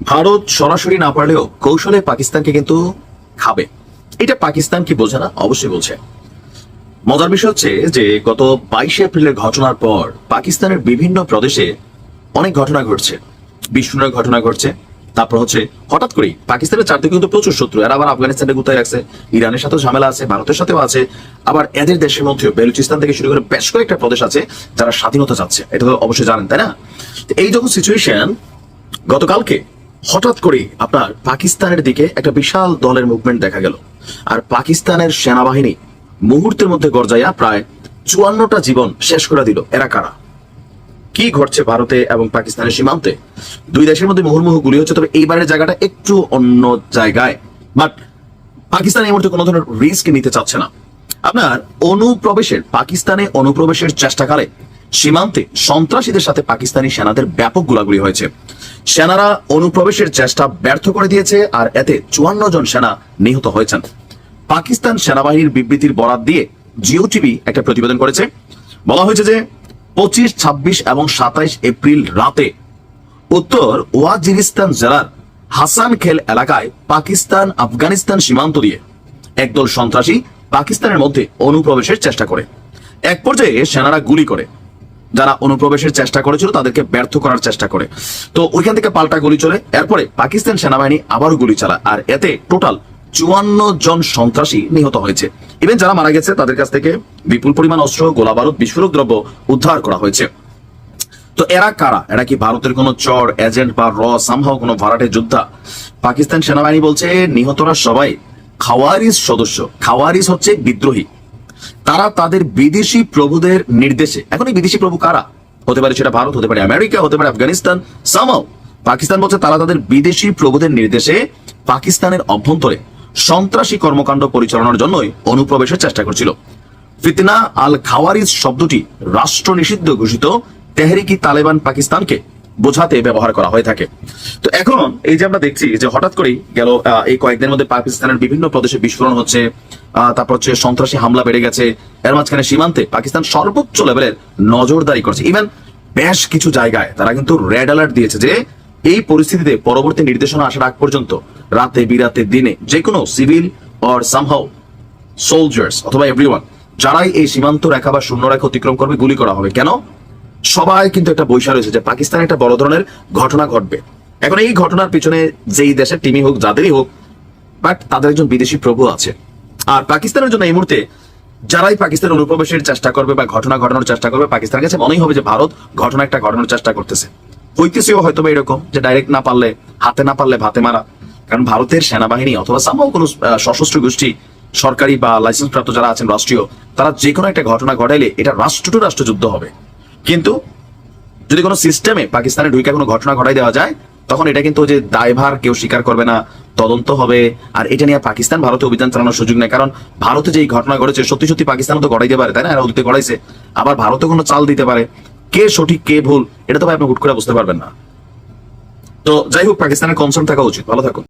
ভারত সরাসরি না পারলেও কৌশলে পাকিস্তানকে কিন্তু খাবে। এটা পাকিস্তান কি বোঝে না? অবশ্যই বলছে। মজার বিষয় হচ্ছে যে গত 22 এপ্রিলের ঘটনার পর পাকিস্তানের বিভিন্ন প্রদেশে অনেক ঘটনা ঘটছে, বিস্ফোরণের ঘটনা ঘটছে। তারপর হচ্ছে হঠাৎ করেই পাকিস্তানের চারদিকে কিন্তু প্রচুর শত্রু, এরা আবার আফগানিস্তানে গুতায় রাখছে, ইরানের সাথেও ঝামেলা আছে, ভারতের সাথেও আছে, আবার এদের দেশের মধ্যেও বেলুচিস্তান থেকে শুরু করে বেশ কয়েকটা প্রদেশ আছে যারা স্বাধীনতা চাচ্ছে। এটা তো অবশ্যই জানেন, তাই না? এই যখন সিচুয়েশন, গতকালকে হঠাৎ করে আপনার পাকিস্তানের দিকে একটা বিশাল দলের মুভমেন্ট দেখা গেল। আর পাকিস্তানের সেনাবাহিনী মুহূর্তের মধ্যে গর্জাইয়া প্রায় 54টা জীবন শেষ করে দিল। এরা কারা? কি ঘটছে ভারতে এবং পাকিস্তানের সীমান্তে? দুই দেশের মধ্যে মুহুর্মুহু গুলি হচ্ছে, তবে এইবারের জায়গাটা একটু অন্য জায়গায়। বাট পাকিস্তান এই মুহূর্তে কোনো ধরনের রিস্ক নিতে চাচ্ছে না। আপনার পাকিস্তানে অনুপ্রবেশের চেষ্টাকালে সীমান্তে সন্ত্রাসীদের সাথে পাকিস্তানি সেনাদের ব্যাপক গোলাগুলি হয়েছে। সেনারা অনুপ্রবেশের চেষ্টা ব্যর্থ করে দিয়েছে, আর এতে 54 জন সেনা নিহত হয়েছেন। পাকিস্তান সেনাবাহিনীর বিবৃতির বরাত দিয়ে জিও টিভি একটা প্রতিবেদন করেছে। বলা হয়েছে যে 25, 26 এবং 27 এপ্রিল রাতে উত্তর ওয়াজিরিস্তান জেলার হাসান খেল এলাকায় পাকিস্তান আফগানিস্তান সীমান্ত দিয়ে একদল সন্ত্রাসী পাকিস্তানের মধ্যে অনুপ্রবেশের চেষ্টা করে। এক পর্যায়ে সেনারা গুলি করে, যারা অনুপ্রবেশের চেষ্টা করেছিল তাদেরকে ব্যর্থ করার চেষ্টা করে। তো ওইখান থেকে পাল্টা গুলি চলে, এরপরে পাকিস্তান সেনাবাহিনী আবারও গুলি চালায়, আর এতে টোটাল 54 জন সন্ত্রাসী নিহত হয়েছে। ইভেন যারা মারা গেছে তাদের কাছ থেকে বিপুল পরিমাণ অস্ত্র, গোলা বারুদ, বিস্ফোরক দ্রব্য উদ্ধার করা হয়েছে। তো এরা কারা? এরা কি ভারতের কোনো চর এজেন্ট বা সামহাও কোনো ভাড়াটে যোদ্ধা? পাকিস্তান সেনাবাহিনী বলছে নিহতরা সবাই খাওয়ারিজ সদস্য। খাওয়ারিজ হচ্ছে বিদ্রোহী। তারা তাদের বিদেশি প্রভুদের নির্দেশে, এখন এই বিদেশি প্রভু কারা? হতে পারে সেটা ভারত, হতে পারে আমেরিকা, হতে পারে আফগানিস্তান, সামহাও পাকিস্তান বলছে তারা তাদের বিদেশি প্রভুদের নির্দেশে পাকিস্তানের অভ্যন্তরে সন্ত্রাসী কর্মকাণ্ড পরিচালনার জন্যই অনুপ্রবেশের চেষ্টা করছিল। ফিতনা আল খাওয়ারিজ শব্দটি রাষ্ট্র নিষিদ্ধ ঘোষিত তেহরিকি তালেবান পাকিস্তানকে বোঝাতে ব্যবহার করা হয়ে থাকে। তো এখন এই যে আমরা দেখছি যে হঠাৎ করেই গেল এই কয়েকদিনের মধ্যে পাকিস্তানের বিভিন্ন প্রদেশে বিস্ফোরণ হচ্ছে, তারপর হচ্ছে সন্ত্রাসী হামলা বেড়ে গেছে। এর মাঝখানে সীমান্তে পাকিস্তান সর্বোচ্চ লেভেলের নজরদারি করছে। ইভেন বেশ কিছু জায়গায় তারা কিন্তু রেড অ্যালার্ট দিয়েছে যে এই পরিস্থিতিতে পরবর্তী নির্দেশনা আসার আগ পর্যন্ত রাতে বিরাতে দিনে যে কোনো সিভিল অর সামহাও সোলজার্স অথবা এভরিওয়ান যারাই এই সীমান্ত রেখা বা শূন্য রেখা অতিক্রম করবে গুলি করা হবে। কেন? সবাই কিন্তু একটা বৈশা রয়েছে যে পাকিস্তানে একটা বড় ধরনের ঘটনা ঘটবে। এখন এই ঘটনার পিছনে যেই দেশের টিমই হোক, যাদেরই হোক, বাট তাদের একজন বিদেশি প্রভু আছে। আর পাকিস্তানের জন্য এই মুহূর্তে যারাই পাকিস্তানের অনুপ্রবেশের চেষ্টা করবে বা ঘটনা ঘটানোর চেষ্টা করবে, পাকিস্তানের কাছে মনেই হবে যে ভারত ঘটনা একটা ঘটানোর চেষ্টা করতেছে। হইতেছেও হয়তো এরকম যে ডাইরেক্ট না পারলে হাতে, না পারলে ভাতে মারা। কারণ ভারতের সেনাবাহিনী অথবা সামহাও কোনো সশস্ত্র গোষ্ঠী, সরকারি বা লাইসেন্স প্রাপ্ত যারা আছেন রাষ্ট্রীয়, তারা যে কোনো একটা ঘটনা ঘটাইলে এটা রাষ্ট্র টু রাষ্ট্র যুদ্ধ হবে। কিন্তু যদি কোনো সিস্টেমে পাকিস্তানে ঢুকে কোনো ঘটনা ঘটাই দেওয়া যায়, তখন এটা কিন্তু যে দায়ভার কেউ স্বীকার করবে না, তদন্ত হবে। আর এটা নিয়ে পাকিস্তান ভারতে অভিযান চালানোর সুযোগ নেই। কারণ ভারতে যে ঘটনা ঘটেছে সত্যি সত্যি পাকিস্তানও তো ঘটাইতে পারে, তাই না? এরা অতীতে ঘটাইছে, আবার ভারতে কোনো চাল দিতে পারে। কে সঠিক কে ভুল এটা তো ভাই আপনি হুট করে বুঝতে পারবেন না। তো যাই হোক, পাকিস্তানের কনসার্ন থাকা উচিত। ভালো থাকুন।